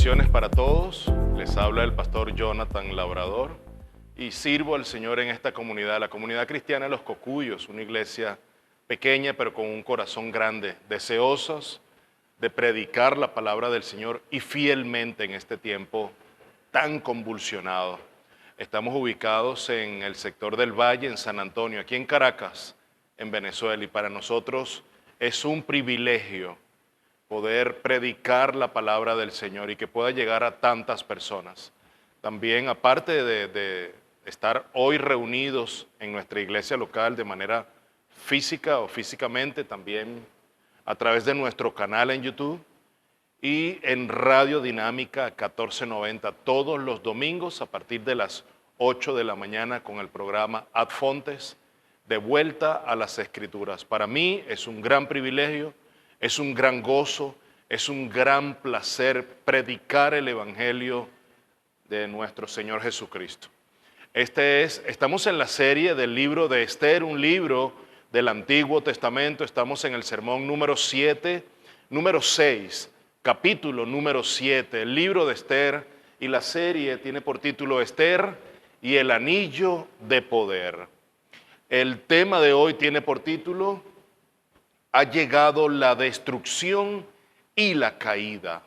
Bendiciones para todos. Les habla el pastor Jonathan Labrador y sirvo al Señor en esta comunidad, la comunidad cristiana de Los Cocuyos, una iglesia pequeña pero con un corazón grande, deseosos de predicar la palabra del Señor y fielmente en este tiempo tan convulsionado. Estamos ubicados en el sector del Valle, en San Antonio, aquí en Caracas, en Venezuela, y para nosotros es un privilegio poder predicar la palabra del Señor y que pueda llegar a tantas personas. También, aparte de estar hoy reunidos en nuestra iglesia local de manera física o físicamente, también a través de nuestro canal en YouTube y en Radio Dinámica 1490 todos los domingos a partir de las 8 de la mañana con el programa Ad Fontes, de vuelta a las Escrituras. Para mí es un gran privilegio, es un gran gozo, es un gran placer predicar el Evangelio de nuestro Señor Jesucristo. Estamos en la serie del libro de Esther, un libro del Antiguo Testamento. Estamos en el sermón número 6, capítulo número 7, el libro de Esther, y la serie tiene por título Esther y el anillo de poder. El tema de hoy tiene por título Ha llegado la destrucción y la caída.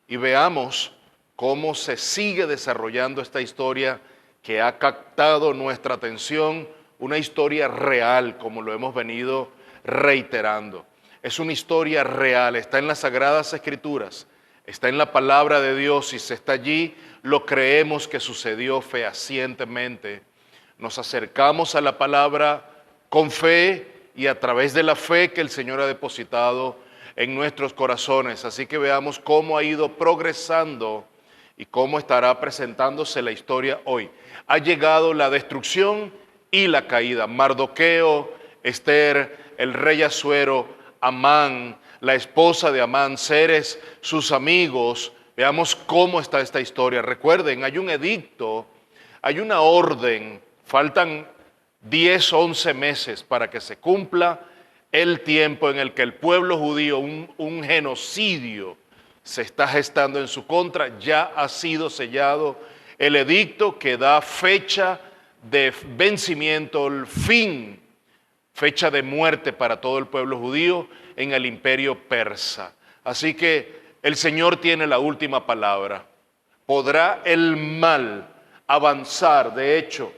Y veamos cómo se sigue desarrollando esta historia que ha captado nuestra atención, una historia real, como lo hemos venido reiterando. Es una historia real, está en las Sagradas Escrituras, está en la palabra de Dios, y si está allí, lo creemos que sucedió fehacientemente. Nos acercamos a la palabra con fe y a través de la fe que el Señor ha depositado en nuestros corazones. Así que veamos cómo ha ido progresando y cómo estará presentándose la historia hoy. Ha llegado la destrucción y la caída. Mardoqueo, Esther, el rey Asuero, Amán, la esposa de Amán, Zeres, sus amigos. Veamos cómo está esta historia. Recuerden, hay un edicto, hay una orden, faltan 10, 11 meses para que se cumpla el tiempo en el que el pueblo judío, un genocidio se está gestando en su contra. Ya ha sido sellado el edicto que da fecha de vencimiento, el fin, fecha de muerte para todo el pueblo judío en el imperio persa. Así que el Señor tiene la última palabra. ¿Podrá el mal avanzar? De hecho,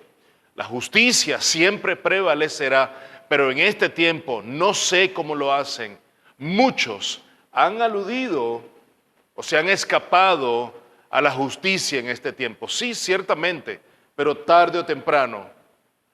la justicia siempre prevalecerá, pero en este tiempo no sé cómo lo hacen. Muchos han aludido o se han escapado a la justicia en este tiempo. Sí, ciertamente, pero tarde o temprano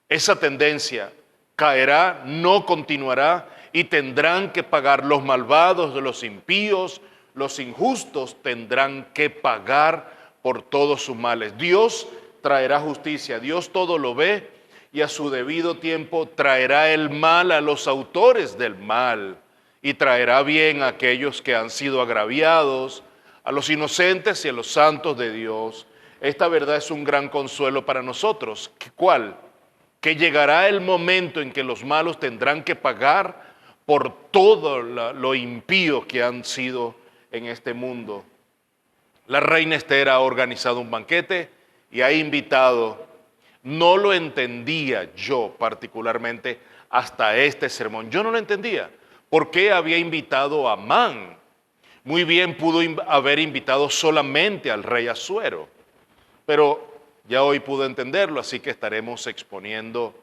esa tendencia caerá, no continuará, y tendrán que pagar los malvados, los impíos, los injustos, tendrán que pagar por todos sus males. Dios traerá justicia, Dios todo lo ve, y a su debido tiempo traerá el mal a los autores del mal y traerá bien a aquellos que han sido agraviados, a los inocentes y a los santos de Dios. Esta verdad es un gran consuelo para nosotros. ¿Cuál? Que llegará el momento en que los malos tendrán que pagar por todo lo impío que han sido en este mundo. La reina Esther ha organizado un banquete y ha invitado. No lo entendía yo particularmente hasta este sermón. Yo no lo entendía. ¿Por qué había invitado a Amán? Muy bien pudo haber invitado solamente al rey Asuero, pero ya hoy pudo entenderlo, así que estaremos exponiendo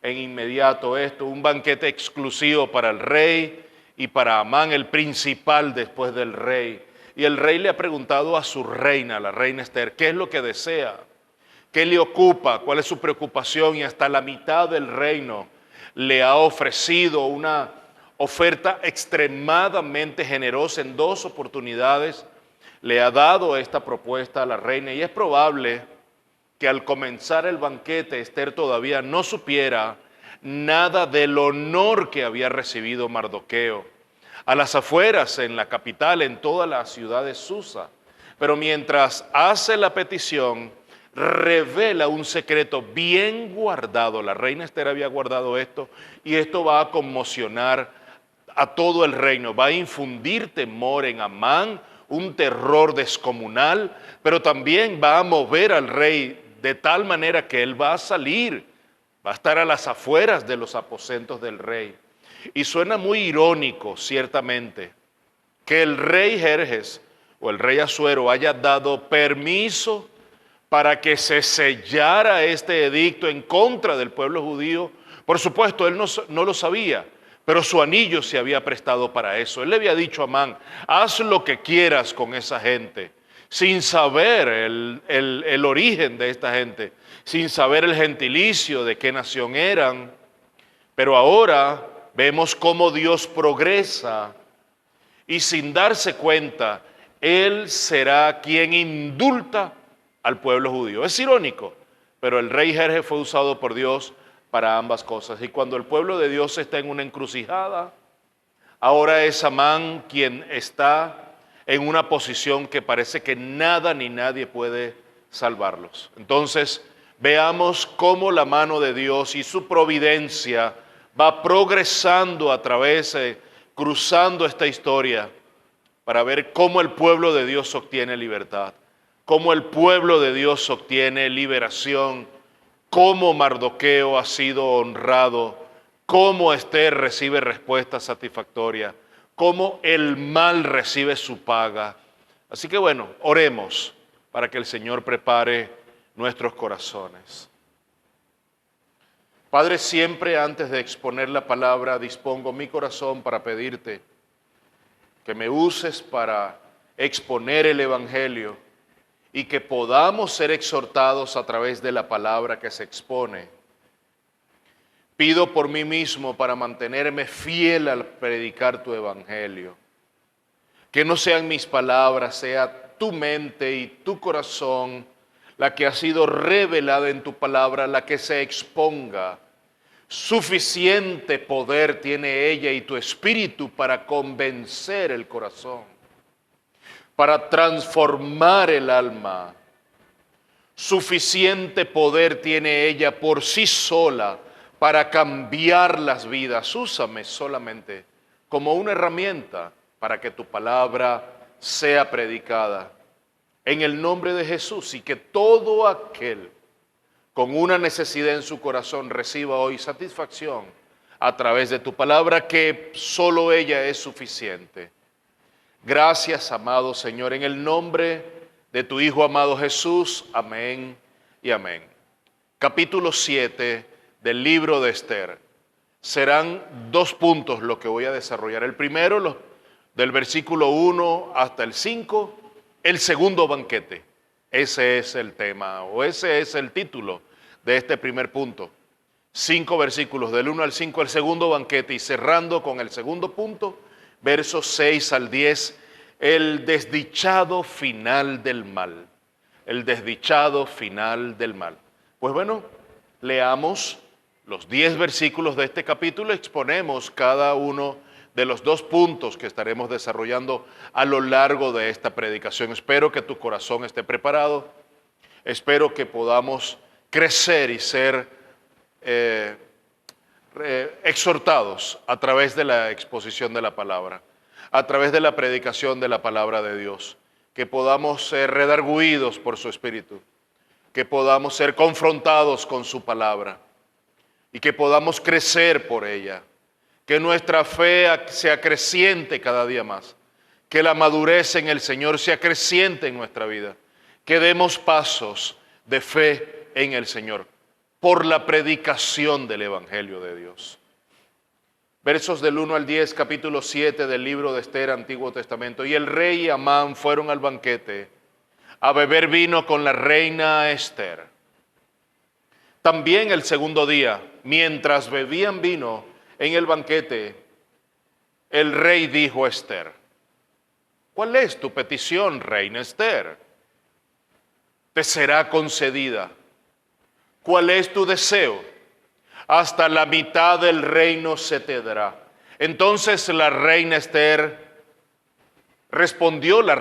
en inmediato esto, un banquete exclusivo para el rey y para Amán, el principal después del rey. Y el rey le ha preguntado a su reina, la reina Esther, ¿qué es lo que desea? ¿Qué le ocupa? ¿Cuál es su preocupación? Y hasta la mitad del reino le ha ofrecido una oferta extremadamente generosa. En 2 oportunidades le ha dado esta propuesta a la reina, y es probable que al comenzar el banquete Esther todavía no supiera nada del honor que había recibido Mardoqueo. A las afueras, en la capital, en toda la ciudad de Susa. Pero mientras hace la petición, revela un secreto bien guardado. La reina Esther había guardado esto, y esto va a conmocionar a todo el reino, va a infundir temor en Amán, un terror descomunal, pero también va a mover al rey de tal manera que él va a salir, va a estar a las afueras de los aposentos del rey. Y suena muy irónico, ciertamente, que el rey Jerjes o el rey Asuero haya dado permiso para que se sellara este edicto en contra del pueblo judío. Por supuesto, él no lo sabía, pero su anillo se había prestado para eso. Él le había dicho a Amán, haz lo que quieras con esa gente, sin saber el origen de esta gente, sin saber el gentilicio, de qué nación eran. Pero ahora vemos cómo Dios progresa y sin darse cuenta, Él será quien indulta al pueblo judío. Es irónico, pero el rey Jerjes fue usado por Dios para ambas cosas. Y cuando el pueblo de Dios está en una encrucijada, ahora es Amán quien está en una posición que parece que nada ni nadie puede salvarlos. Entonces, veamos cómo la mano de Dios y su providencia va progresando a través, cruzando esta historia, para ver cómo el pueblo de Dios obtiene libertad, cómo el pueblo de Dios obtiene liberación, cómo Mardoqueo ha sido honrado, cómo Esther recibe respuesta satisfactoria, cómo el mal recibe su paga. Así que bueno, oremos para que el Señor prepare nuestros corazones. Padre, siempre antes de exponer la palabra, dispongo mi corazón para pedirte que me uses para exponer el Evangelio y que podamos ser exhortados a través de la palabra que se expone. Pido por mí mismo para mantenerme fiel al predicar tu Evangelio. Que no sean mis palabras, sea tu mente y tu corazón la que ha sido revelada en tu palabra, la que se exponga. Suficiente poder tiene ella y tu espíritu para convencer el corazón, para transformar el alma. Suficiente poder tiene ella por sí sola para cambiar las vidas. Úsame solamente como una herramienta para que tu palabra sea predicada. En el nombre de Jesús, y que todo aquel con una necesidad en su corazón reciba hoy satisfacción a través de tu palabra, que solo ella es suficiente. Gracias, amado Señor, en el nombre de tu Hijo amado Jesús. Amén y amén. Capítulo 7 del libro de Esther. Serán 2 puntos lo que voy a desarrollar. El primero, del versículo 1 hasta el 5, el segundo banquete. Ese es el tema, o ese es el título de este primer punto. 5 versículos, del 1 al 5, el segundo banquete, y cerrando con el segundo punto, versos 6 al 10, el desdichado final del mal. El desdichado final del mal. Pues bueno, leamos los 10 versículos de este capítulo, exponemos cada uno de los 2 puntos que estaremos desarrollando a lo largo de esta predicación. Espero que tu corazón esté preparado, espero que podamos crecer y ser exhortados a través de la exposición de la palabra, a través de la predicación de la palabra de Dios, que podamos ser redargüidos por su Espíritu, que podamos ser confrontados con su palabra y que podamos crecer por ella, que nuestra fe se acreciente cada día más, que la madurez en el Señor se acreciente en nuestra vida, que demos pasos de fe en el Señor por la predicación del Evangelio de Dios. Versos del 1 al 10, capítulo 7 del libro de Esther, Antiguo Testamento. Y el rey y Amán fueron al banquete a beber vino con la reina Esther. También el segundo día, mientras bebían vino en el banquete, el rey dijo a Esther: ¿cuál es tu petición, reina Esther? Te será concedida. ¿Cuál es tu deseo? Hasta la mitad del reino se te dará. Entonces respondió la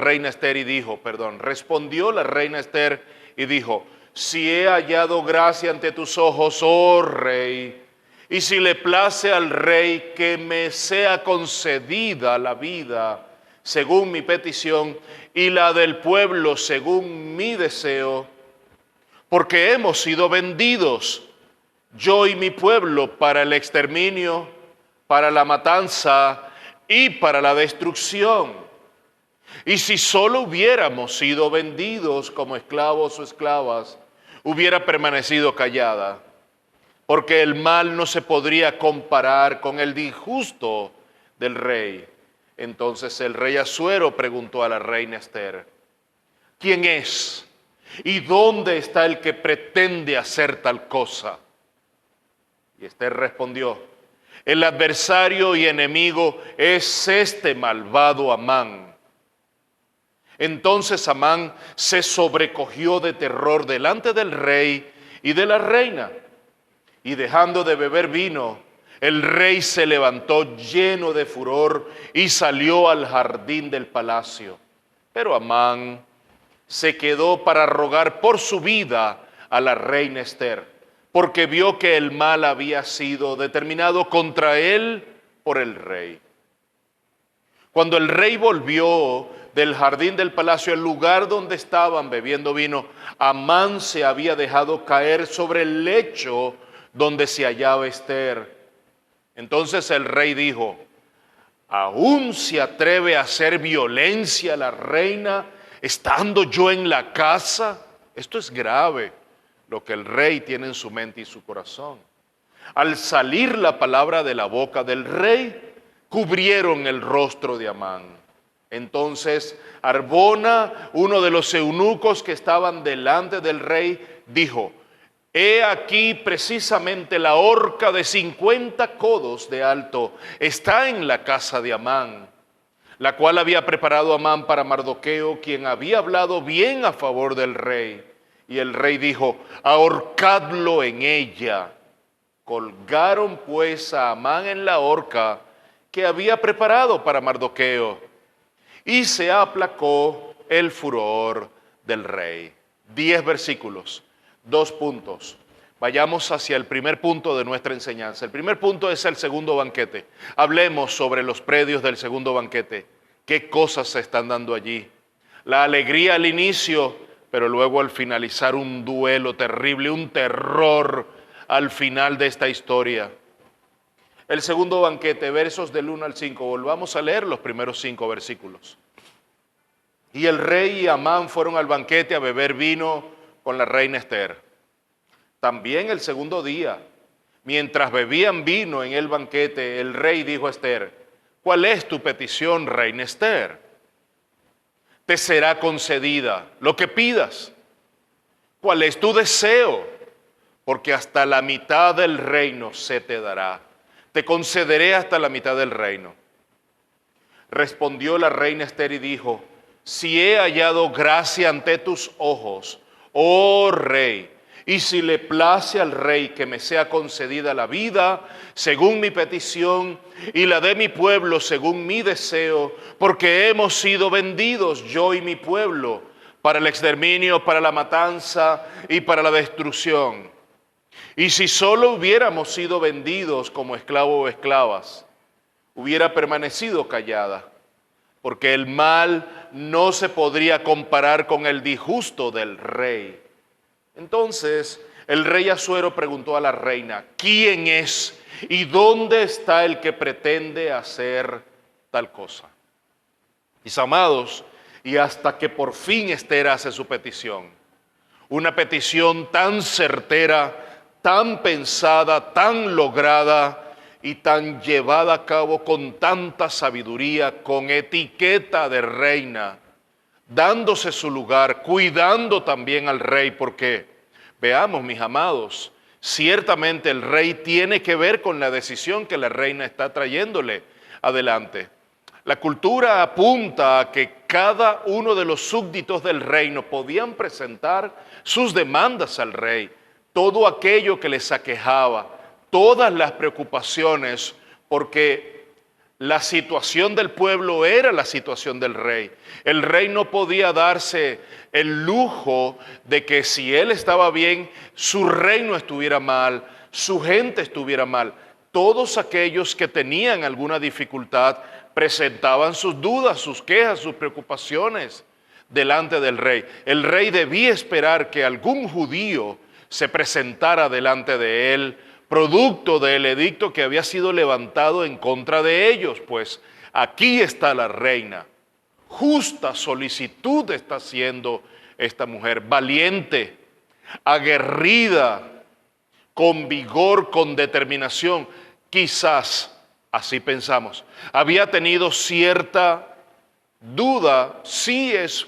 reina Esther y dijo: si he hallado gracia ante tus ojos, oh rey, y si le place al rey que me sea concedida la vida, según mi petición, y la del pueblo según mi deseo, porque hemos sido vendidos, yo y mi pueblo, para el exterminio, para la matanza y para la destrucción. Y si solo hubiéramos sido vendidos como esclavos o esclavas, hubiera permanecido callada, porque el mal no se podría comparar con el disgusto del rey. Entonces el rey Asuero preguntó a la reina Ester, ¿quién es? ¿Y dónde está el que pretende hacer tal cosa? Y Ester respondió, el adversario y enemigo es este malvado Amán. Entonces Amán se sobrecogió de terror delante del rey y de la reina. Y dejando de beber vino, el rey se levantó lleno de furor y salió al jardín del palacio. Pero Amán se quedó para rogar por su vida a la reina Ester, porque vio que el mal había sido determinado contra él por el rey. Cuando el rey volvió del jardín del palacio, el lugar donde estaban bebiendo vino, Amán se había dejado caer sobre el lecho donde se hallaba Ester. Entonces el rey dijo, ¿aún se atreve a hacer violencia a la reina estando yo en la casa? Esto es grave, lo que el rey tiene en su mente y su corazón. Al salir la palabra de la boca del rey, cubrieron el rostro de Amán. Entonces Arbona, uno de los eunucos que estaban delante del rey, dijo, he aquí precisamente la horca de 50 codos de alto está en la casa de Amán, la cual había preparado Amán para Mardoqueo, quien había hablado bien a favor del rey. Y el rey dijo, ahorcadlo en ella. Colgaron pues a Amán en la horca que había preparado para Mardoqueo, y se aplacó el furor del rey. 10 versículos. 2 puntos. Vayamos hacia el primer punto de nuestra enseñanza. El primer punto es el segundo banquete. Hablemos sobre los predios del segundo banquete. ¿Qué cosas se están dando allí? La alegría al inicio, pero luego al finalizar un duelo terrible, un terror al final de esta historia. El segundo banquete, versos del 1 al 5. Volvamos a leer los primeros 5 versículos. Y el rey y Amán fueron al banquete a beber vino con la reina Ester. También el segundo día, mientras bebían vino en el banquete, el rey dijo a Ester, ¿cuál es tu petición, reina Ester? Te será concedida lo que pidas. ¿Cuál es tu deseo? Porque hasta la mitad del reino se te dará. Te concederé hasta la mitad del reino. Respondió la reina Ester y dijo, si he hallado gracia ante tus ojos, oh rey, y si le place al rey que me sea concedida la vida según mi petición y la de mi pueblo según mi deseo, porque hemos sido vendidos yo y mi pueblo para el exterminio, para la matanza y para la destrucción. Y si solo hubiéramos sido vendidos como esclavos o esclavas, hubiera permanecido callada, porque el mal no se podría comparar con el disgusto del rey. Entonces el rey Asuero preguntó a la reina, ¿quién es y dónde está el que pretende hacer tal cosa? Mis amados, y hasta que por fin Ester hace su petición, una petición tan certera, tan pensada, tan lograda y tan llevada a cabo con tanta sabiduría, con etiqueta de reina, dándose su lugar, cuidando también al rey, porque veamos, mis amados, ciertamente el rey tiene que ver con la decisión que la reina está trayéndole adelante. La cultura apunta a que cada uno de los súbditos del reino podían presentar sus demandas al rey, todo aquello que les aquejaba, todas las preocupaciones, porque la situación del pueblo era la situación del rey. El rey no podía darse el lujo de que si él estaba bien, su reino estuviera mal, su gente estuviera mal. Todos aquellos que tenían alguna dificultad presentaban sus dudas, sus quejas, sus preocupaciones delante del rey. El rey debía esperar que algún judío se presentara delante de él, producto del edicto que había sido levantado en contra de ellos. Pues aquí está la reina. Justa solicitud está haciendo esta mujer, valiente, aguerrida, con vigor, con determinación. Quizás, así pensamos, había tenido cierta duda. Sí es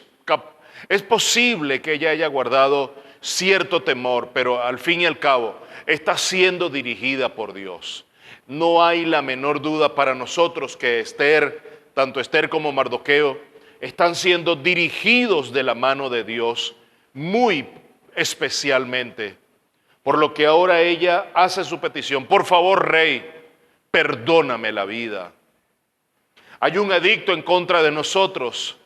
posible que ella haya guardado cierto temor, pero al fin y al cabo está siendo dirigida por Dios. No hay la menor duda para nosotros que Esther, tanto Esther como Mardoqueo, están siendo dirigidos de la mano de Dios muy especialmente. Por lo que ahora ella hace su petición: por favor, rey, perdóname la vida. Hay un edicto en contra de nosotros.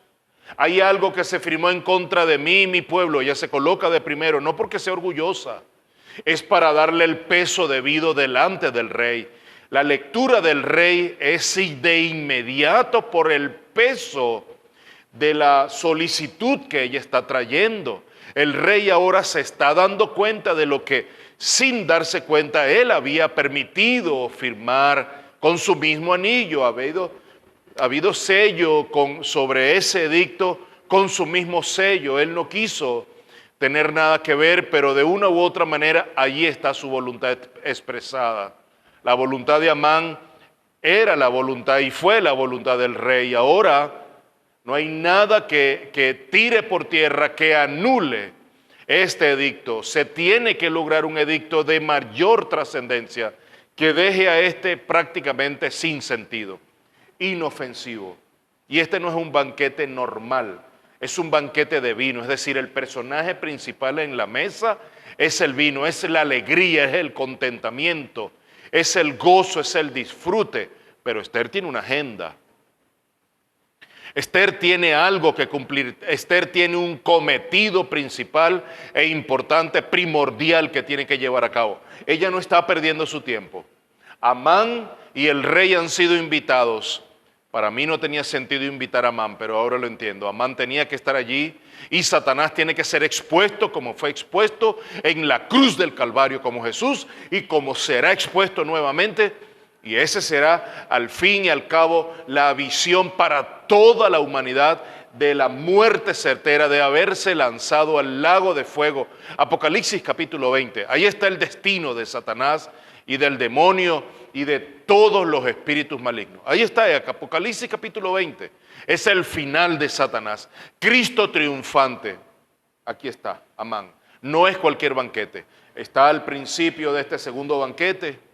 Hay algo que se firmó en contra de mí y mi pueblo. Ella se coloca de primero, no porque sea orgullosa, es para darle el peso debido delante del rey. La lectura del rey es de inmediato por el peso de la solicitud que ella está trayendo. El rey ahora se está dando cuenta de lo que, sin darse cuenta, él había permitido firmar con su mismo anillo. Ha habido sello sobre ese edicto con su mismo sello. Él no quiso tener nada que ver, pero de una u otra manera allí está su voluntad expresada. La voluntad de Amán era la voluntad y fue la voluntad del rey. Ahora no hay nada que tire por tierra, que anule este edicto. Se tiene que lograr un edicto de mayor trascendencia que deje a este prácticamente sin sentido, inofensivo. Y este no es un banquete normal, es un banquete de vino. Es decir, el personaje principal en la mesa es el vino, es la alegría, es el contentamiento, es el gozo, es el disfrute. Pero Esther tiene una agenda. Esther tiene algo que cumplir. Esther tiene un cometido principal e importante, primordial, que tiene que llevar a cabo. Ella no está perdiendo su tiempo. Amán y el rey han sido invitados. Para mí no tenía sentido invitar a Amán, pero ahora lo entiendo. Amán tenía que estar allí y Satanás tiene que ser expuesto como fue expuesto en la cruz del Calvario como Jesús y como será expuesto nuevamente. Y ese será al fin y al cabo la visión para toda la humanidad de la muerte certera, de haberse lanzado al lago de fuego. Apocalipsis capítulo 20. Ahí está el destino de Satanás y del demonio y de todos los espíritus malignos. Ahí está, Apocalipsis capítulo 20. Es el final de Satanás. Cristo triunfante. Aquí está, Amán. No es cualquier banquete. Está al principio de este segundo banquete.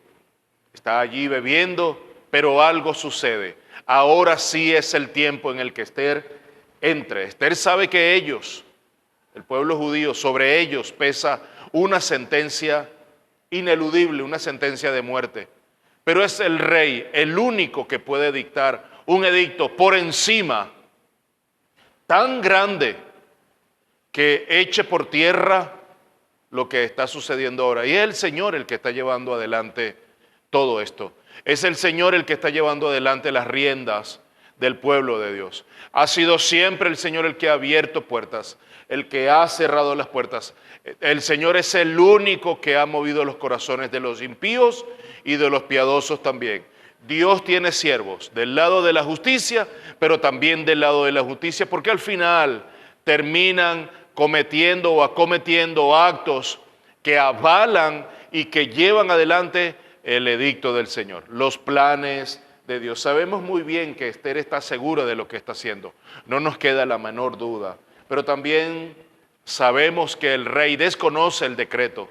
Está allí bebiendo, pero algo sucede. Ahora sí es el tiempo en el que Esther entre. Esther sabe que ellos, el pueblo judío, sobre ellos pesa una sentencia ineludible, una sentencia de muerte. Pero es el rey el único que puede dictar un edicto por encima tan grande que eche por tierra lo que está sucediendo ahora. Y es el Señor el que está llevando adelante todo esto. Es el Señor el que está llevando adelante las riendas del pueblo de Dios. Ha sido siempre el Señor el que ha abierto puertas, el que ha cerrado las puertas. El Señor es el único que ha movido los corazones de los impíos y de los piadosos también. Dios tiene siervos del lado de la justicia, pero también del lado de la justicia, porque al final terminan cometiendo o acometiendo actos que avalan y que llevan adelante el edicto del Señor, los planes de Dios. Sabemos muy bien que Esther está segura de lo que está haciendo, no nos queda la menor duda, pero también sabemos que el rey desconoce el decreto,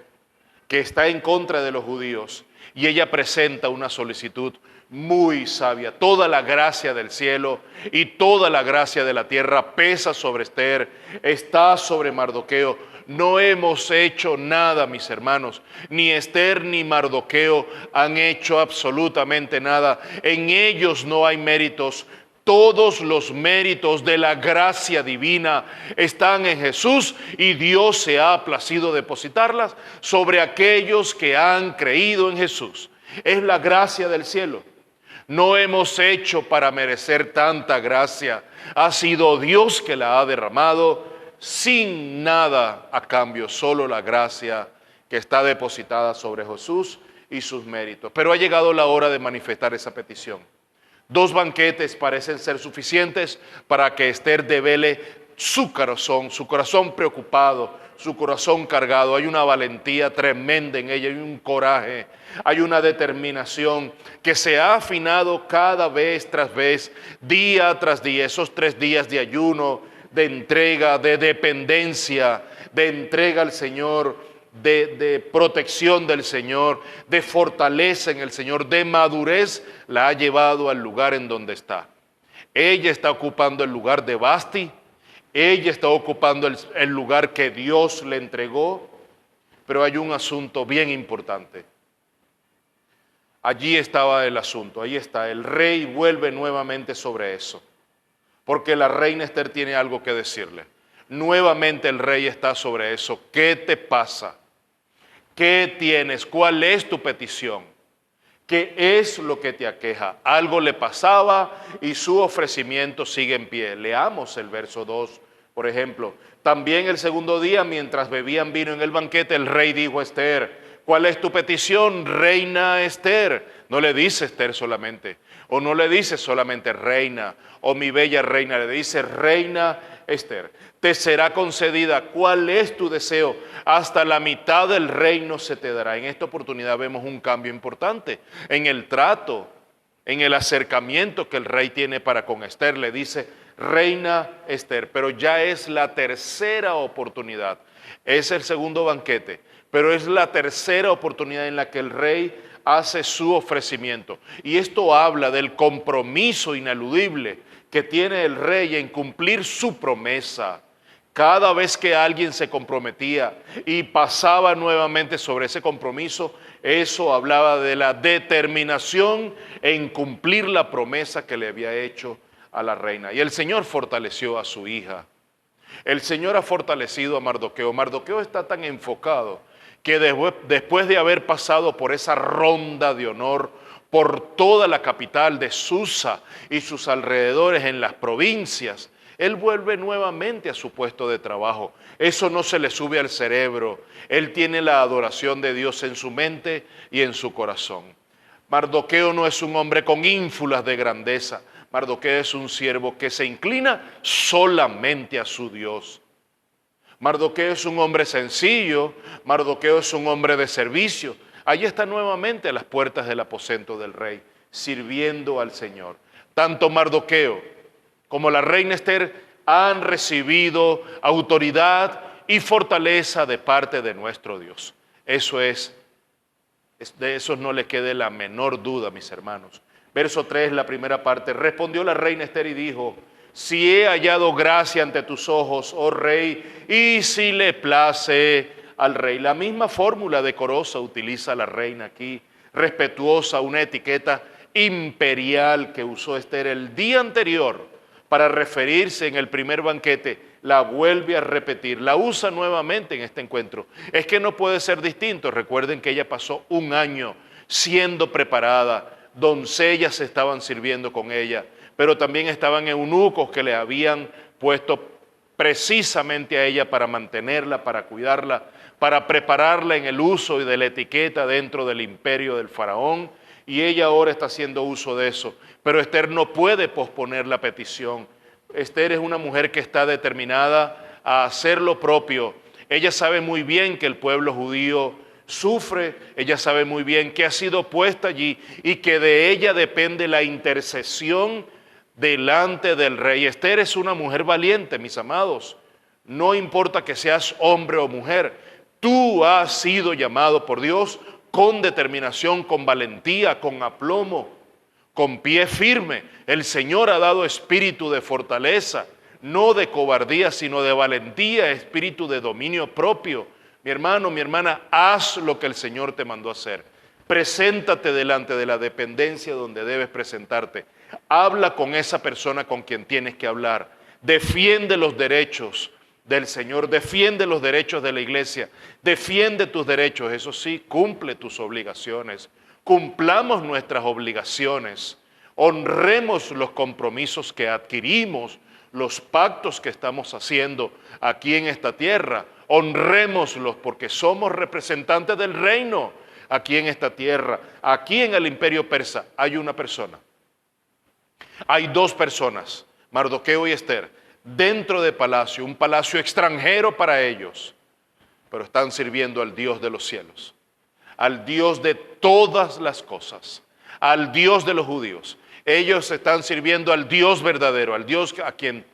que está en contra de los judíos, y ella presenta una solicitud muy sabia. Toda la gracia del cielo y toda la gracia de la tierra pesa sobre Esther, está sobre Mardoqueo. No hemos hecho nada, mis hermanos. Ni Esther ni Mardoqueo han hecho absolutamente nada. En ellos no hay méritos. Todos los méritos de la gracia divina están en Jesús y Dios se ha placido depositarlas sobre aquellos que han creído en Jesús. Es la gracia del cielo. No hemos hecho para merecer tanta gracia. Ha sido Dios que la ha derramado sin nada a cambio, solo la gracia que está depositada sobre Jesús y sus méritos. Pero ha llegado la hora de manifestar esa petición. 2 banquetes parecen ser suficientes para que Esther devele su corazón preocupado, su corazón cargado. Hay una valentía tremenda en ella, hay un coraje, hay una determinación que se ha afinado cada vez tras vez, día tras día. Esos 3 días de ayuno, de entrega, de dependencia, de entrega al Señor, de protección del Señor, de fortaleza en el Señor, de madurez, la ha llevado al lugar en donde está. Ella está ocupando el lugar de Vasti, ella está ocupando el lugar que Dios le entregó, pero hay un asunto bien importante. Allí estaba el asunto, ahí está, el rey vuelve nuevamente sobre eso, porque la reina Esther tiene algo que decirle. Nuevamente el rey está sobre eso. ¿Qué te pasa? ¿Qué tienes? ¿Cuál es tu petición? ¿Qué es lo que te aqueja? Algo le pasaba y su ofrecimiento sigue en pie. Leamos el verso 2, por ejemplo. También el segundo día, mientras bebían vino en el banquete, el rey dijo a Esther: ¿cuál es tu petición, reina Esther? No le dice Esther solamente, o no le dice solamente reina, o mi bella reina, le dice reina Esther. Te será concedida. ¿Cuál es tu deseo? Hasta la mitad del reino se te dará. En esta oportunidad vemos un cambio importante en el trato, en el acercamiento que el rey tiene para con Esther. Le dice reina Esther, pero ya es la tercera oportunidad. Es el segundo banquete, pero es la tercera oportunidad en la que el rey hace su ofrecimiento. Y esto habla del compromiso ineludible que tiene el rey en cumplir su promesa. Cada vez que alguien se comprometía y pasaba nuevamente sobre ese compromiso, eso hablaba de la determinación en cumplir la promesa que le había hecho a la reina. Y el Señor fortaleció a su hija. El Señor ha fortalecido a Mardoqueo. Mardoqueo está tan enfocado que después de haber pasado por esa ronda de honor por toda la capital de Susa y sus alrededores en las provincias, él vuelve nuevamente a su puesto de trabajo. Eso no se le sube al cerebro. Él tiene la adoración de Dios en su mente y en su corazón. Mardoqueo no es un hombre con ínfulas de grandeza. Mardoqueo es un siervo que se inclina solamente a su Dios. Mardoqueo es un hombre sencillo. Mardoqueo es un hombre de servicio. Allí está nuevamente a las puertas del aposento del rey, sirviendo al Señor. Tanto Mardoqueo como la reina Esther han recibido autoridad y fortaleza de parte de nuestro Dios. Eso de eso no le quede la menor duda, mis hermanos. Verso 3, la primera parte. Respondió la reina Esther y dijo: si he hallado gracia ante tus ojos, oh rey, y si le place al rey. La misma fórmula decorosa utiliza la reina aquí, respetuosa, una etiqueta imperial que usó Esther el día anterior para referirse en el primer banquete, la vuelve a repetir, la usa nuevamente en este encuentro. Es que no puede ser distinto. Recuerden que ella pasó 1 año siendo preparada, doncellas estaban sirviendo con ella, pero también estaban eunucos que le habían puesto precisamente a ella para mantenerla, para cuidarla, para prepararla en el uso y de la etiqueta dentro del imperio del faraón, y ella ahora está haciendo uso de eso. Pero Esther no puede posponer la petición. Esther es una mujer que está determinada a hacer lo propio. Ella sabe muy bien que el pueblo judío sufre, ella sabe muy bien que ha sido puesta allí y que de ella depende la intercesión delante del rey. Esther es una mujer valiente, mis amados. No importa que seas hombre o mujer, tú has sido llamado por Dios con determinación, con valentía, con aplomo, con pie firme. El Señor ha dado espíritu de fortaleza, no de cobardía, sino de valentía, espíritu de dominio propio. Mi hermano, mi hermana, haz lo que el Señor te mandó a hacer. Preséntate delante de la dependencia donde debes presentarte. Habla con esa persona con quien tienes que hablar. Defiende los derechos del Señor, defiende los derechos de la iglesia, defiende tus derechos. Eso sí, cumple tus obligaciones. Cumplamos nuestras obligaciones. Honremos los compromisos que adquirimos, los pactos que estamos haciendo aquí en esta tierra. Honrémoslos porque somos representantes del reino aquí en esta tierra. Aquí en el imperio persa hay una persona. Hay dos personas, Mardoqueo y Ester, dentro de palacio, un palacio extranjero para ellos, pero están sirviendo al Dios de los cielos, al Dios de todas las cosas, al Dios de los judíos. Ellos están sirviendo al Dios verdadero, al Dios a quien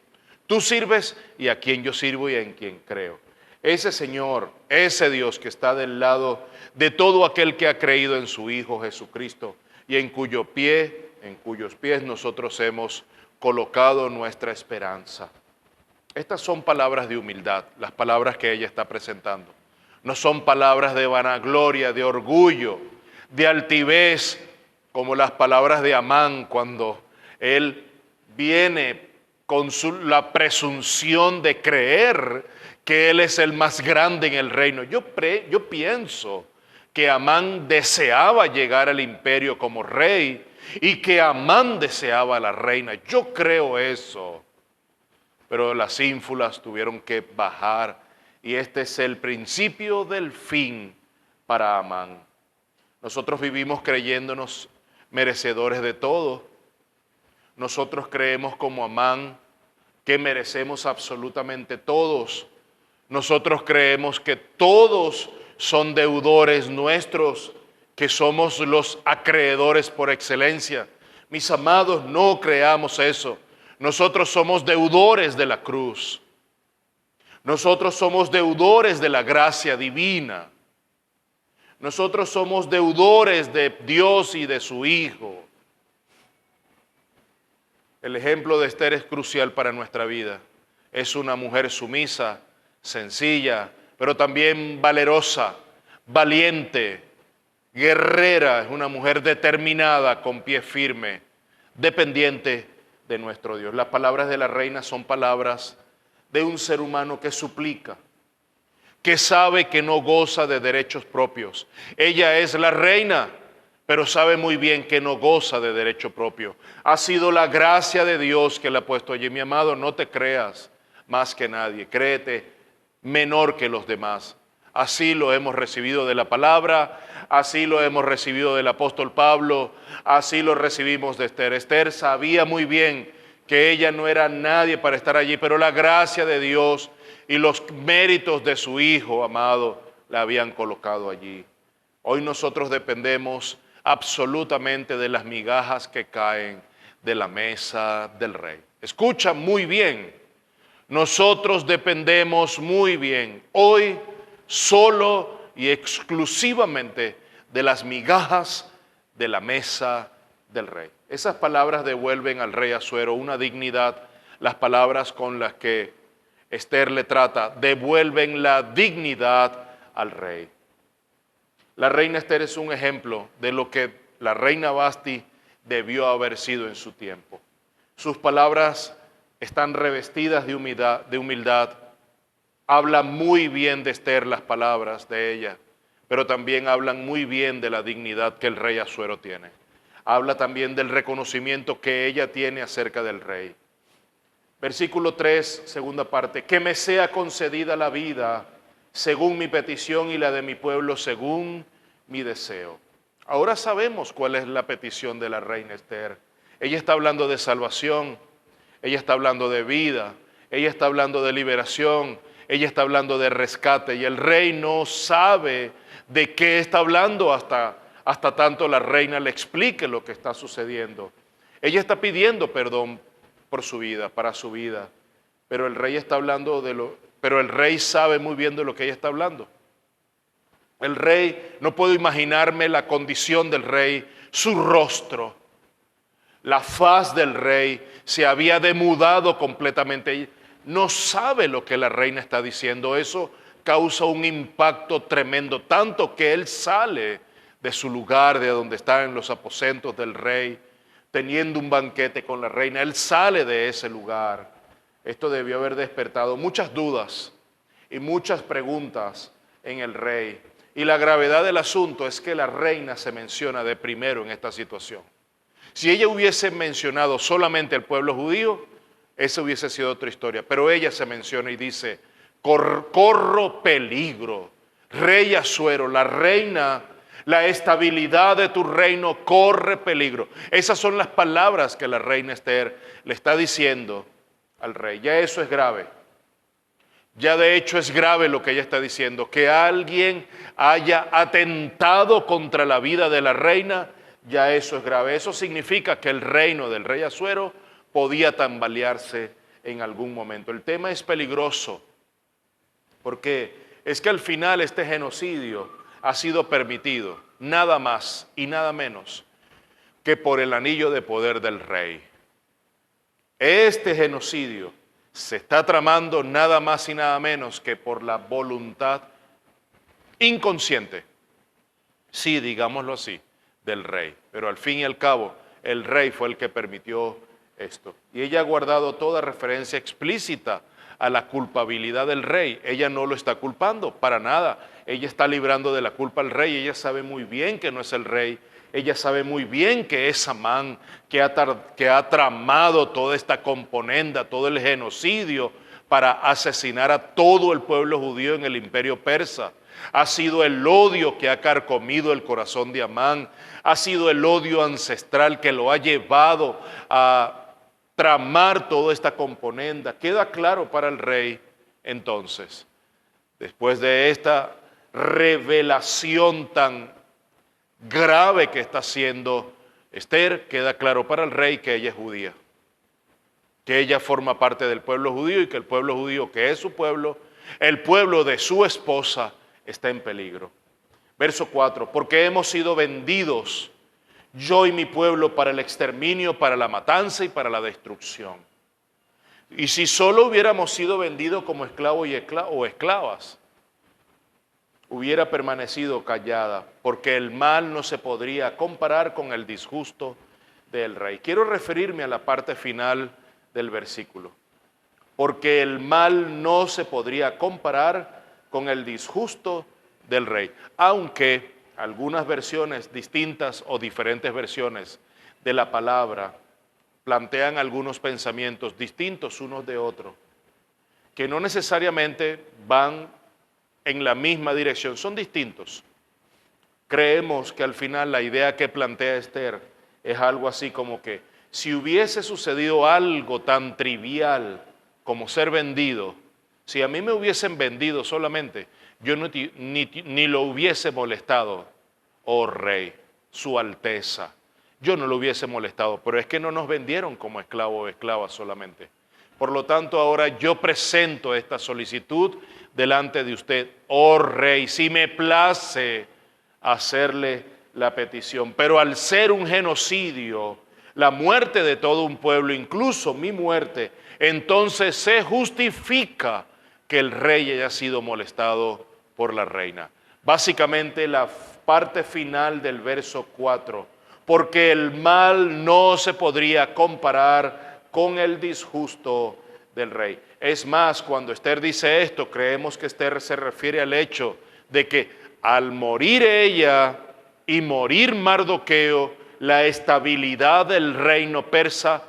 tú sirves y a quien yo sirvo y en quien creo. Ese Señor, ese Dios que está del lado de todo aquel que ha creído en su Hijo Jesucristo y en cuyos pies nosotros hemos colocado nuestra esperanza. Estas son palabras de humildad, las palabras que ella está presentando. No son palabras de vanagloria, de orgullo, de altivez, como las palabras de Amán cuando él viene con la presunción de creer que él es el más grande en el reino. Yo pienso que Amán deseaba llegar al imperio como rey y que Amán deseaba a la reina. Yo creo eso. Pero las ínfulas tuvieron que bajar y este es el principio del fin para Amán. Nosotros vivimos creyéndonos merecedores de todo. Nosotros creemos como Amán que merecemos absolutamente todos. Nosotros creemos que todos son deudores nuestros, que somos los acreedores por excelencia. Mis amados, no creamos eso. Nosotros somos deudores de la cruz. Nosotros somos deudores de la gracia divina. Nosotros somos deudores de Dios y de su Hijo. El ejemplo de Ester es crucial para nuestra vida. Es una mujer sumisa, sencilla, pero también valerosa, valiente, guerrera. Es una mujer determinada, con pie firme, dependiente de nuestro Dios. Las palabras de la reina son palabras de un ser humano que suplica, que sabe que no goza de derechos propios. Ella es la reina, pero sabe muy bien que no goza de derecho propio. Ha sido la gracia de Dios que la ha puesto allí. Mi amado, no te creas más que nadie, créete menor que los demás. Así lo hemos recibido de la palabra, así lo hemos recibido del apóstol Pablo, así lo recibimos de Ester. Ester sabía muy bien que ella no era nadie para estar allí, pero la gracia de Dios y los méritos de su Hijo amado la habían colocado allí. Hoy nosotros dependemos absolutamente de las migajas que caen de la mesa del rey. Escucha muy bien, nosotros dependemos muy bien hoy solo y exclusivamente de las migajas de la mesa del rey. Esas palabras devuelven al rey Asuero una dignidad. Las palabras con las que Ester le trata devuelven la dignidad al rey. La reina Ester es un ejemplo de lo que la reina Vasti debió haber sido en su tiempo. Sus palabras están revestidas de humildad. Hablan muy bien de Ester las palabras de ella, pero también hablan muy bien de la dignidad que el rey Asuero tiene. Habla también del reconocimiento que ella tiene acerca del rey. Versículo 3, segunda parte, que me sea concedida la vida según mi petición y la de mi pueblo según mi deseo. Ahora sabemos cuál es la petición de la reina Ester. Ella está hablando de salvación, ella está hablando de vida, ella está hablando de liberación, ella está hablando de rescate y el rey no sabe de qué está hablando hasta tanto la reina le explique lo que está sucediendo. Ella está pidiendo perdón por su vida, para su vida, pero el rey está hablando pero el rey sabe muy bien de lo que ella está hablando. El rey, no puedo imaginarme la condición del rey, su rostro, la faz del rey se había demudado completamente. No sabe lo que la reina está diciendo. Eso causa un impacto tremendo, tanto que él sale de su lugar, de donde está en los aposentos del rey, teniendo un banquete con la reina. Él sale de ese lugar. Esto debió haber despertado muchas dudas y muchas preguntas en el rey. Y la gravedad del asunto es que la reina se menciona de primero en esta situación. Si ella hubiese mencionado solamente al pueblo judío, esa hubiese sido otra historia. Pero ella se menciona y dice, corro peligro. Rey Asuero, la reina, la estabilidad de tu reino corre peligro. Esas son las palabras que la reina Esther le está diciendo al rey. Ya eso es grave. Ya de hecho es grave lo que ella está diciendo. Que alguien haya atentado contra la vida de la reina, ya eso es grave. Eso significa que el reino del rey Asuero podía tambalearse en algún momento. El tema es peligroso porque es que al final este genocidio ha sido permitido, nada más y nada menos que por el anillo de poder del rey. Este genocidio se está tramando nada más y nada menos que por la voluntad inconsciente, sí, digámoslo así, del rey. Pero al fin y al cabo, el rey fue el que permitió esto. Y ella ha guardado toda referencia explícita a la culpabilidad del rey. Ella no lo está culpando, para nada. Ella está librando de la culpa al rey. Ella sabe muy bien que no es el rey. Ella sabe muy bien que es Amán, que ha tramado toda esta componenda, todo el genocidio para asesinar a todo el pueblo judío en el imperio persa. Ha sido el odio que ha carcomido el corazón de Amán. Ha sido el odio ancestral que lo ha llevado a tramar toda esta componenda. Queda claro para el rey entonces, después de esta revelación tan grave que está haciendo Esther, queda claro para el rey que ella es judía, que ella forma parte del pueblo judío y que el pueblo judío, que es su pueblo, el pueblo de su esposa, está en peligro. Verso 4, porque hemos sido vendidos, yo y mi pueblo, para el exterminio, para la matanza y para la destrucción. Y si solo hubiéramos sido vendidos como esclavos o esclavas, hubiera permanecido callada, porque el mal no se podría comparar con el disgusto del rey. Quiero referirme a la parte final del versículo, porque el mal no se podría comparar con el disgusto del rey, aunque algunas versiones distintas o diferentes versiones de la palabra plantean algunos pensamientos distintos unos de otros, que no necesariamente van en la misma dirección, son distintos. Creemos que al final la idea que plantea Esther es algo así como que si hubiese sucedido algo tan trivial como ser vendido, si a mí me hubiesen vendido solamente, yo ni lo hubiese molestado, oh rey, su alteza, yo no lo hubiese molestado, pero es que no nos vendieron como esclavo o esclava solamente. Por lo tanto, ahora yo presento esta solicitud delante de usted, oh rey, si me place hacerle la petición. Pero al ser un genocidio, la muerte de todo un pueblo, incluso mi muerte, entonces se justifica que el rey haya sido molestado por la reina. Básicamente la parte final del verso 4, porque el mal no se podría comparar con el disgusto del rey. Es más, cuando Esther dice esto, creemos que Esther se refiere al hecho de que al morir ella y morir Mardoqueo, la estabilidad del reino persa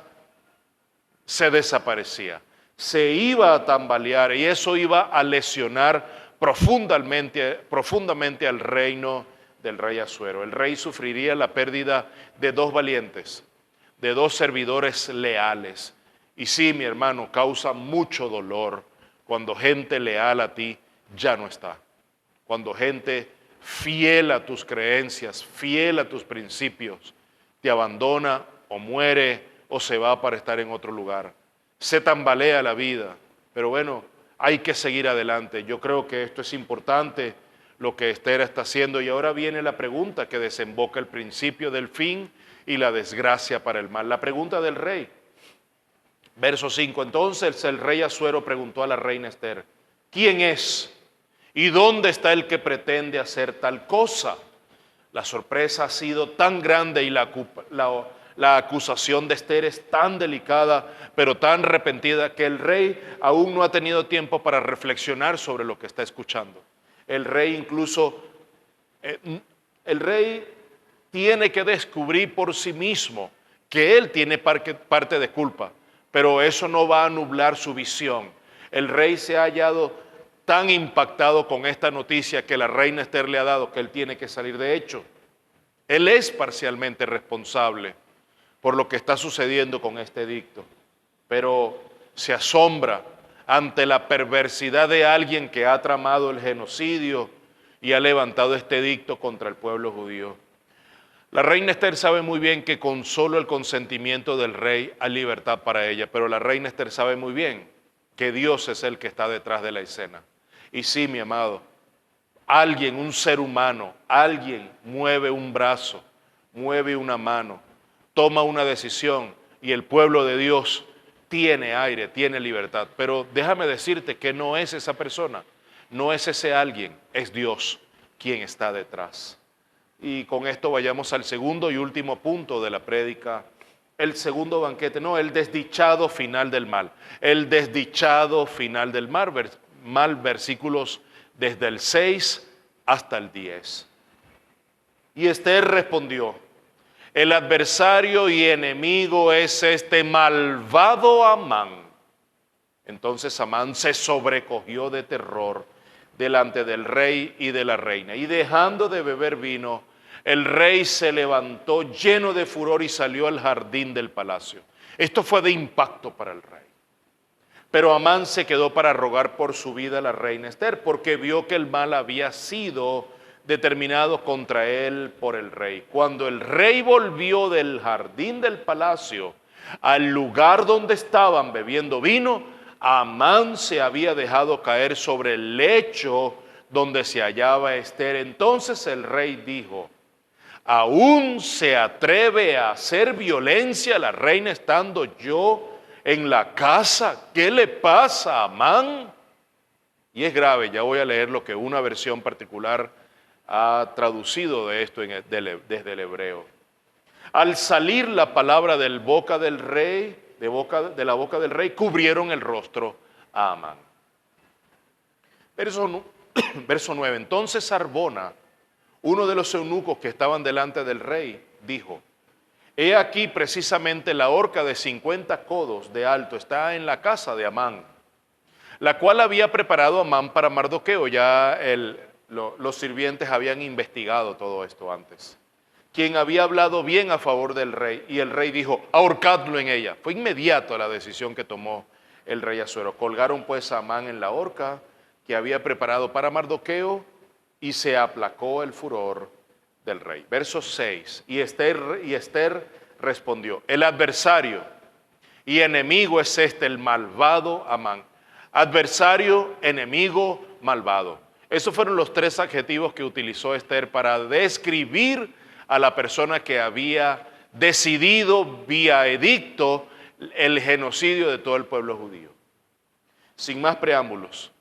se desaparecía, se iba a tambalear y eso iba a lesionar profundamente al reino del rey Asuero. El rey sufriría la pérdida de dos valientes, de dos servidores leales. Y sí, mi hermano, causa mucho dolor cuando gente leal a ti ya no está. Cuando gente fiel a tus creencias, fiel a tus principios, te abandona o muere o se va para estar en otro lugar. Se tambalea la vida, pero bueno, hay que seguir adelante. Yo creo que esto es importante, lo que Esther está haciendo. Y ahora viene la pregunta que desemboca el principio del fin y la desgracia para el mal. La pregunta del rey. Verso 5. Entonces el rey Asuero preguntó a la reina Esther, ¿quién es? ¿Y dónde está el que pretende hacer tal cosa? La sorpresa ha sido tan grande y la acusación de Esther es tan delicada, pero tan repentina, que el rey aún no ha tenido tiempo para reflexionar sobre lo que está escuchando. El rey el rey tiene que descubrir por sí mismo que él tiene parte de culpa, pero eso no va a nublar su visión. El rey se ha hallado tan impactado con esta noticia que la reina Esther le ha dado que él tiene que salir de hecho. Él es parcialmente responsable por lo que está sucediendo con este edicto, pero se asombra ante la perversidad de alguien que ha tramado el genocidio y ha levantado este edicto contra el pueblo judío. La reina Esther sabe muy bien que con solo el consentimiento del rey hay libertad para ella, pero la reina Esther sabe muy bien que Dios es el que está detrás de la escena. Y sí, mi amado, alguien, un ser humano, alguien mueve un brazo, mueve una mano, toma una decisión y el pueblo de Dios tiene aire, tiene libertad. Pero déjame decirte que no es esa persona, no es ese alguien, es Dios quien está detrás. Y con esto vayamos al segundo y último punto de la prédica, el segundo banquete, no, el desdichado final del mal. El desdichado final del mal, versículos desde el 6 hasta el 10. Y Esther respondió: el adversario y enemigo es este malvado Amán. Entonces Amán se sobrecogió de terror delante del rey y de la reina. Y dejando de beber vino, el rey se levantó lleno de furor y salió al jardín del palacio. Esto fue de impacto para el rey. Pero Amán se quedó para rogar por su vida a la reina Esther, porque vio que el mal había sido determinado contra él por el rey. Cuando el rey volvió del jardín del palacio al lugar donde estaban bebiendo vino, Amán se había dejado caer sobre el lecho donde se hallaba Esther. Entonces el rey dijo: ¿aún se atreve a hacer violencia a la reina estando yo en la casa? ¿Qué le pasa a Amán? Y es grave, ya voy a leer lo que una versión particular ha traducido de esto desde el hebreo. Al salir la palabra de la boca del rey, cubrieron el rostro a Amán. Verso 9. Entonces Arbona, uno de los eunucos que estaban delante del rey, dijo: he aquí precisamente la horca de 50 codos de alto está en la casa de Amán, la cual había preparado Amán para Mardoqueo. Ya los sirvientes habían investigado todo esto antes. Quien había hablado bien a favor del rey, y el rey dijo: ahorcadlo en ella. Fue inmediato la decisión que tomó el rey Asuero. Colgaron pues a Amán en la horca que había preparado para Mardoqueo, y se aplacó el furor del rey. Verso 6. Y Esther respondió: el adversario y enemigo es este, el malvado Amán. Adversario, enemigo, malvado. Esos fueron los tres adjetivos que utilizó Esther para describir a la persona que había decidido vía edicto el genocidio de todo el pueblo judío. Sin más preámbulos,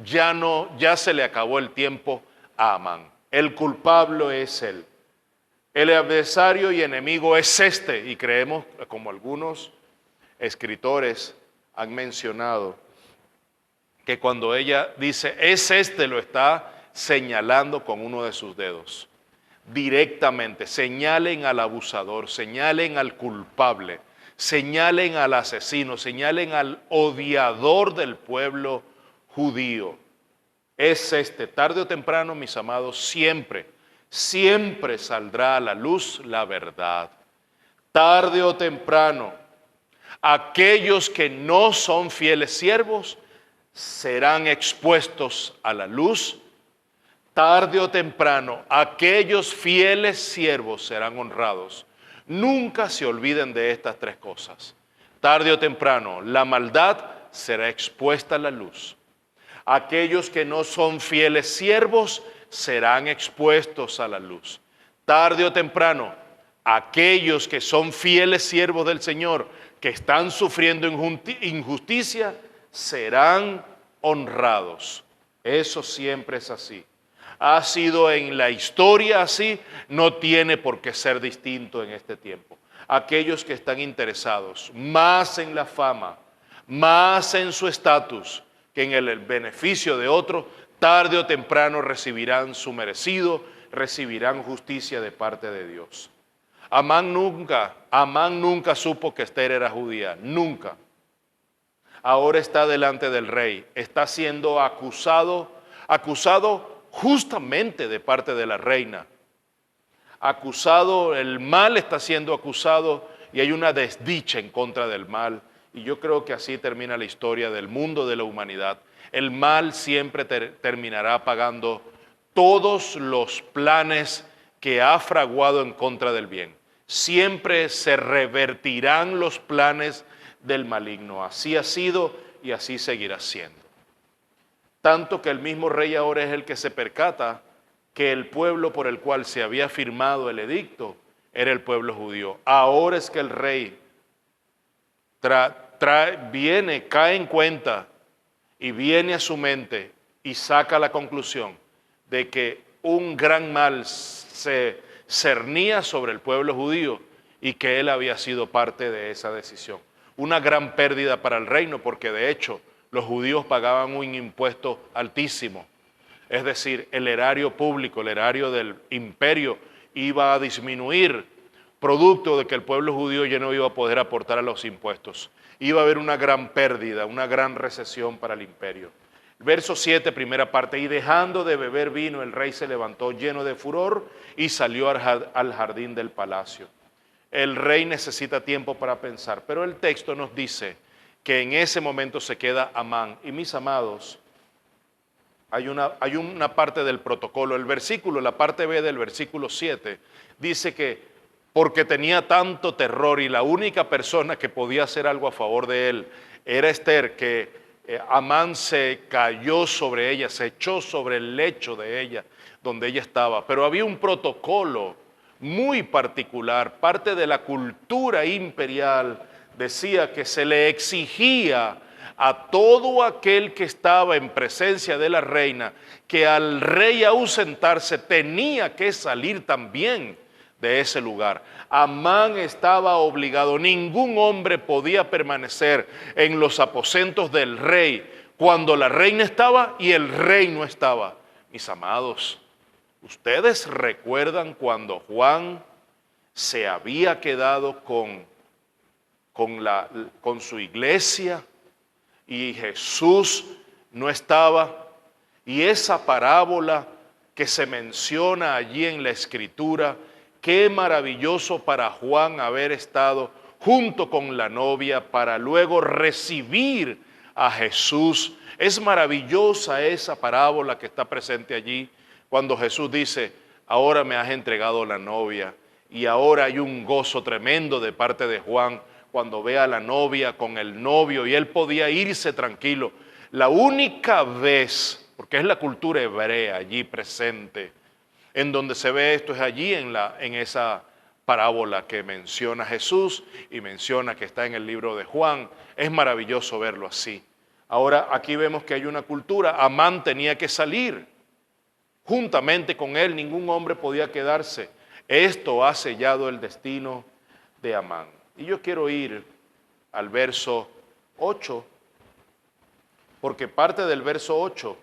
ya se le acabó el tiempo a Amán. El culpable es él. El adversario y enemigo es este, y creemos, como algunos escritores han mencionado, que cuando ella dice es este, lo está señalando con uno de sus dedos. Directamente, señalen al abusador, señalen al culpable, señalen al asesino, señalen al odiador del pueblo judío. Es este, tarde o temprano, mis amados, siempre saldrá a la luz la verdad. Tarde o temprano, aquellos que no son fieles siervos serán expuestos a la luz. Tarde o temprano, aquellos fieles siervos serán honrados. Nunca se olviden de estas tres cosas. Tarde o temprano, la maldad será expuesta a la luz. Aquellos que no son fieles siervos serán expuestos a la luz. Tarde o temprano, aquellos que son fieles siervos del Señor, que están sufriendo injusticia, serán honrados. Eso siempre es así. Ha sido en la historia así, no tiene por qué ser distinto en este tiempo. Aquellos que están interesados más en la fama, más en su estatus que en el beneficio de otro, tarde o temprano recibirán su merecido, recibirán justicia de parte de Dios. Amán nunca supo que Esther era judía, nunca. Ahora está delante del rey, está siendo acusado justamente de parte de la reina. Acusado, el mal está siendo acusado y hay una desdicha en contra del mal. Y yo creo que así termina la historia del mundo, de la humanidad. El mal siempre terminará pagando todos los planes que ha fraguado en contra del bien. Siempre se revertirán los planes del maligno. Así ha sido y así seguirá siendo. Tanto que el mismo rey ahora es el que se percata que el pueblo por el cual se había firmado el edicto era el pueblo judío. Ahora es que el rey cae en cuenta y viene a su mente y saca la conclusión de que un gran mal se cernía sobre el pueblo judío y que él había sido parte de esa decisión. Una gran pérdida para el reino porque de hecho los judíos pagaban un impuesto altísimo. Es decir, el erario público, el erario del imperio iba a disminuir producto de que el pueblo judío ya no iba a poder aportar a los impuestos. Iba a haber una gran pérdida, una gran recesión para el imperio. Verso 7, primera parte, y dejando de beber vino, el rey se levantó lleno de furor y salió al jardín del palacio. El rey necesita tiempo para pensar, pero el texto nos dice que en ese momento se queda Amán. Y mis amados, hay una parte del protocolo, el versículo, la parte B del versículo 7, dice que porque tenía tanto terror y la única persona que podía hacer algo a favor de él era Esther, que Amán se cayó sobre ella, se echó sobre el lecho de ella, donde ella estaba. Pero había un protocolo muy particular, parte de la cultura imperial, decía que se le exigía a todo aquel que estaba en presencia de la reina, que al rey ausentarse tenía que salir también de ese lugar. Amán estaba obligado, ningún hombre podía permanecer en los aposentos del rey cuando la reina estaba y el rey no estaba. Mis amados, ¿ustedes recuerdan cuando Juan se había quedado con su iglesia y Jesús no estaba? Y esa parábola que se menciona allí en la Escritura, qué maravilloso para Juan haber estado junto con la novia para luego recibir a Jesús. Es maravillosa esa parábola que está presente allí cuando Jesús dice, ahora me has entregado la novia. Y ahora hay un gozo tremendo de parte de Juan cuando ve a la novia con el novio y él podía irse tranquilo. La única vez, porque es la cultura hebrea allí presente, en donde se ve esto es allí en esa parábola que menciona Jesús y menciona que está en el libro de Juan. Es maravilloso verlo así. Ahora aquí vemos que hay una cultura. Amán tenía que salir. Juntamente con él ningún hombre podía quedarse. Esto ha sellado el destino de Amán. Y yo quiero ir al verso 8, porque parte del verso 8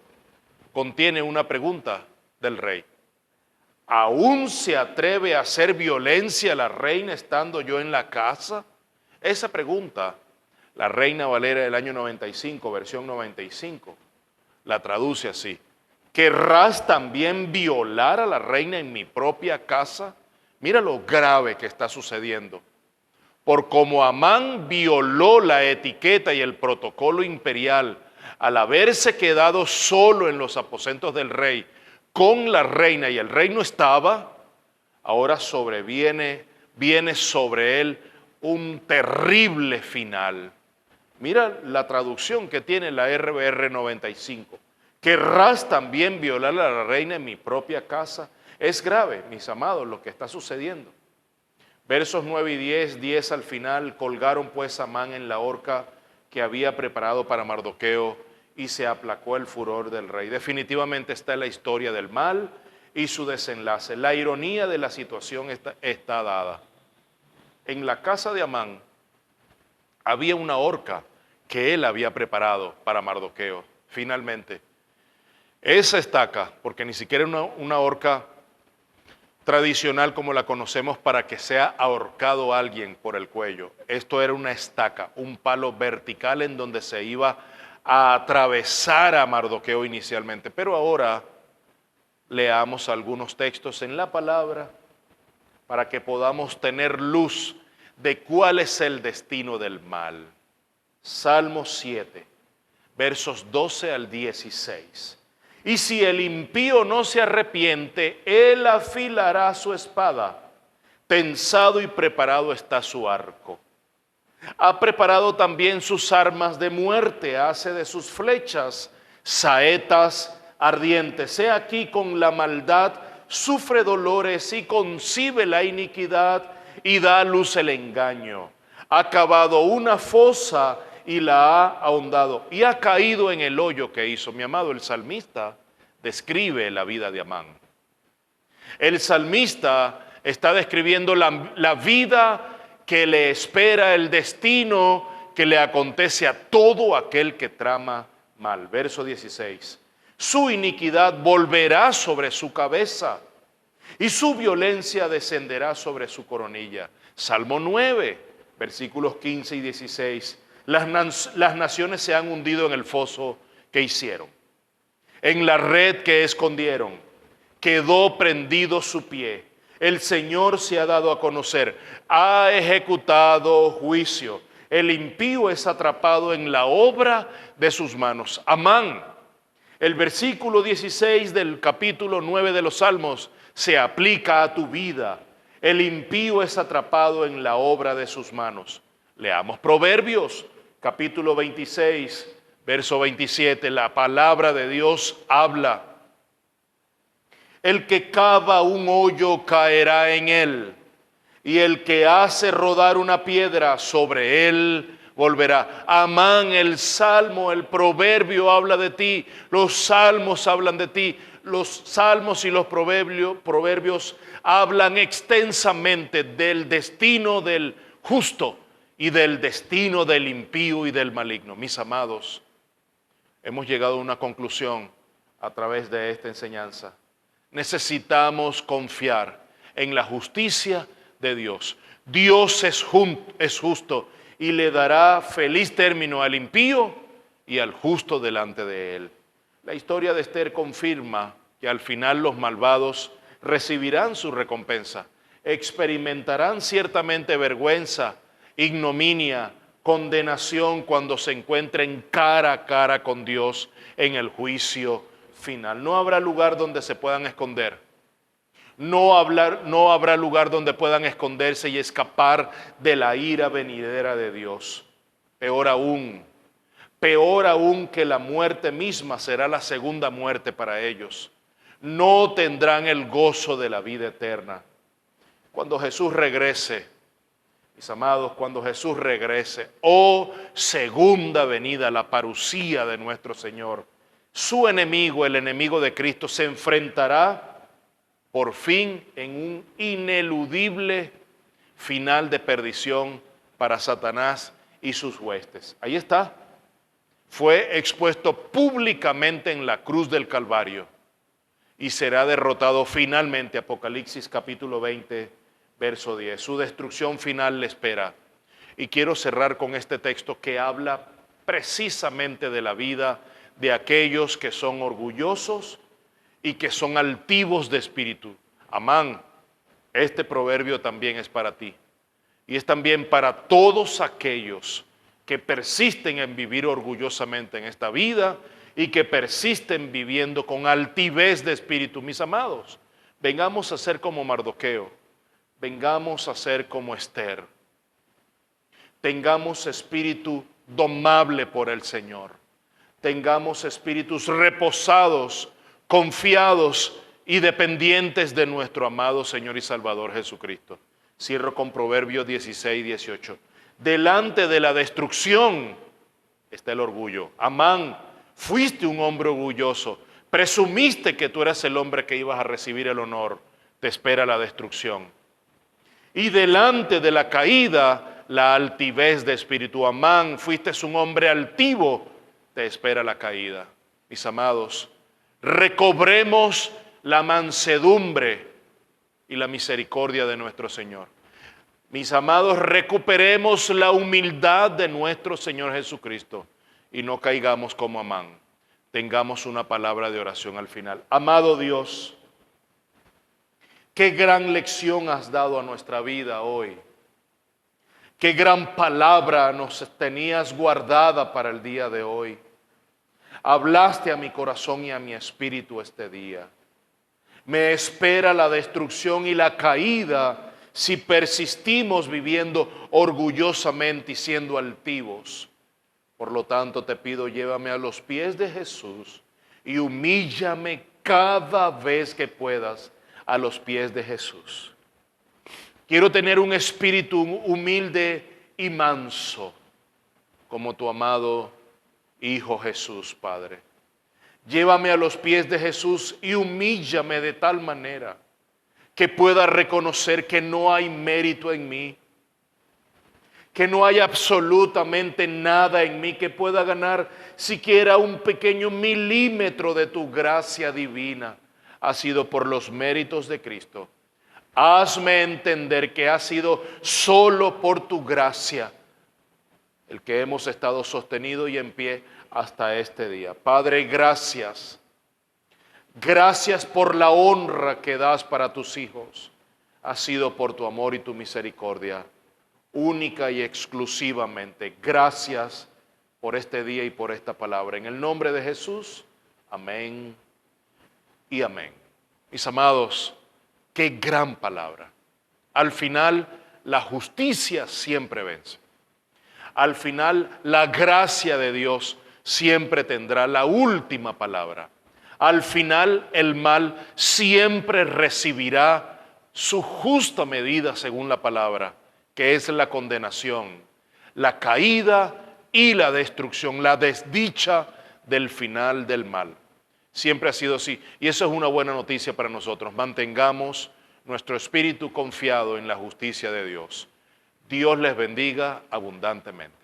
contiene una pregunta del rey. ¿Aún se atreve a hacer violencia a la reina estando yo en la casa? Esa pregunta, la Reina Valera del año 95, versión 95, la traduce así. ¿Querrás también violar a la reina en mi propia casa? Mira lo grave que está sucediendo. Por como Amán violó la etiqueta y el protocolo imperial al haberse quedado solo en los aposentos del rey, con la reina y el rey no estaba, ahora viene sobre él un terrible final. Mira la traducción que tiene la RBR 95. ¿Querrás también violar a la reina en mi propia casa? Es grave, mis amados, lo que está sucediendo. Versos 9 y 10 al final, colgaron pues a Amán en la horca que había preparado para Mardoqueo, y se aplacó el furor del rey. Definitivamente está la historia del mal y su desenlace. La ironía de la situación está dada. En la casa de Amán había una horca que él había preparado para Mardoqueo. Finalmente, esa estaca, porque ni siquiera una horca tradicional como la conocemos para que sea ahorcado alguien por el cuello. Esto era una estaca, un palo vertical en donde se iba a atravesar a Mardoqueo inicialmente. Pero ahora leamos algunos textos en la palabra para que podamos tener luz de cuál es el destino del mal. Salmo 7, versos 12 al 16. Y si el impío no se arrepiente, él afilará su espada. Tensado y preparado está su arco. Ha preparado también sus armas de muerte, hace de sus flechas saetas ardientes. He aquí con la maldad sufre dolores y concibe la iniquidad y da a luz el engaño. Ha cavado una fosa y la ha ahondado y ha caído en el hoyo que hizo. Mi amado, el salmista describe la vida de Amán. El salmista está describiendo la vida que le espera, el destino que le acontece a todo aquel que trama mal. Verso 16. Su iniquidad volverá sobre su cabeza y su violencia descenderá sobre su coronilla. Salmo 9, versículos 15 y 16. Las naciones se han hundido en el foso que hicieron, en la red que escondieron, quedó prendido su pie. El Señor se ha dado a conocer, ha ejecutado juicio. El impío es atrapado en la obra de sus manos. Amán, el versículo 16 del capítulo 9 de los Salmos se aplica a tu vida. El impío es atrapado en la obra de sus manos. Leamos Proverbios, capítulo 26, verso 27. La palabra de Dios habla. El que cava un hoyo caerá en él, y el que hace rodar una piedra sobre él volverá. Amán, el salmo, el proverbio habla de ti, los salmos hablan de ti, los salmos y los proverbios hablan extensamente del destino del justo y del destino del impío y del maligno. Mis amados, hemos llegado a una conclusión a través de esta enseñanza. Necesitamos confiar en la justicia de Dios. Dios es justo y le dará feliz término al impío y al justo delante de él. La historia de Esther confirma que al final los malvados recibirán su recompensa, experimentarán ciertamente vergüenza, ignominia, condenación cuando se encuentren cara a cara con Dios en el juicio final. No habrá lugar donde se puedan esconder. No habrá lugar donde puedan esconderse y escapar de la ira venidera de Dios. Peor aún que la muerte misma será la segunda muerte para ellos. No tendrán el gozo de la vida eterna. Cuando Jesús regrese, mis amados, cuando Jesús regrese, oh segunda venida, la parucía de nuestro Señor, su enemigo, el enemigo de Cristo, se enfrentará por fin en un ineludible final de perdición para Satanás y sus huestes. Ahí está. Fue expuesto públicamente en la cruz del Calvario y será derrotado finalmente. Apocalipsis capítulo 20, verso 10. Su destrucción final le espera. Y quiero cerrar con este texto que habla precisamente de la vida de aquellos que son orgullosos y que son altivos de espíritu. Amán, este proverbio también es para ti. Y es también para todos aquellos que persisten en vivir orgullosamente en esta vida y que persisten viviendo con altivez de espíritu. Mis amados, vengamos a ser como Mardoqueo, vengamos a ser como Esther. Tengamos espíritu domable por el Señor. Tengamos espíritus reposados, confiados y dependientes de nuestro amado Señor y Salvador Jesucristo. Cierro con Proverbios 16, 18. Delante de la destrucción está el orgullo. Amán, fuiste un hombre orgulloso. Presumiste que tú eras el hombre que ibas a recibir el honor. Te espera la destrucción. Y delante de la caída, la altivez de espíritu. Amán, fuiste un hombre altivo. Te espera la caída. Mis amados, recobremos la mansedumbre y la misericordia de nuestro Señor. Mis amados, recuperemos la humildad de nuestro Señor Jesucristo y no caigamos como Amán. Tengamos una palabra de oración al final. Amado Dios, qué gran lección has dado a nuestra vida hoy. Qué gran palabra nos tenías guardada para el día de hoy. Hablaste a mi corazón y a mi espíritu este día. Me espera la destrucción y la caída si persistimos viviendo orgullosamente y siendo altivos. Por lo tanto, te pido, llévame a los pies de Jesús y humíllame cada vez que puedas a los pies de Jesús. Quiero tener un espíritu humilde y manso, como tu amado Hijo Jesús, Padre. Llévame a los pies de Jesús y humíllame de tal manera que pueda reconocer que no hay mérito en mí, que no hay absolutamente nada en mí que pueda ganar siquiera un pequeño milímetro de tu gracia divina. Ha sido por los méritos de Cristo. Hazme entender que ha sido solo por tu gracia el que hemos estado sostenidos y en pie hasta este día. Padre, gracias. Gracias por la honra que das para tus hijos. Ha sido por tu amor y tu misericordia, única y exclusivamente. Gracias por este día y por esta palabra. En el nombre de Jesús, amén y amén. Mis amados, qué gran palabra. Al final, la justicia siempre vence. Al final, la gracia de Dios siempre tendrá la última palabra. Al final, el mal siempre recibirá su justa medida según la palabra, que es la condenación, la caída y la destrucción, la desdicha del final del mal. Siempre ha sido así. Y eso es una buena noticia para nosotros. Mantengamos nuestro espíritu confiado en la justicia de Dios. Dios les bendiga abundantemente.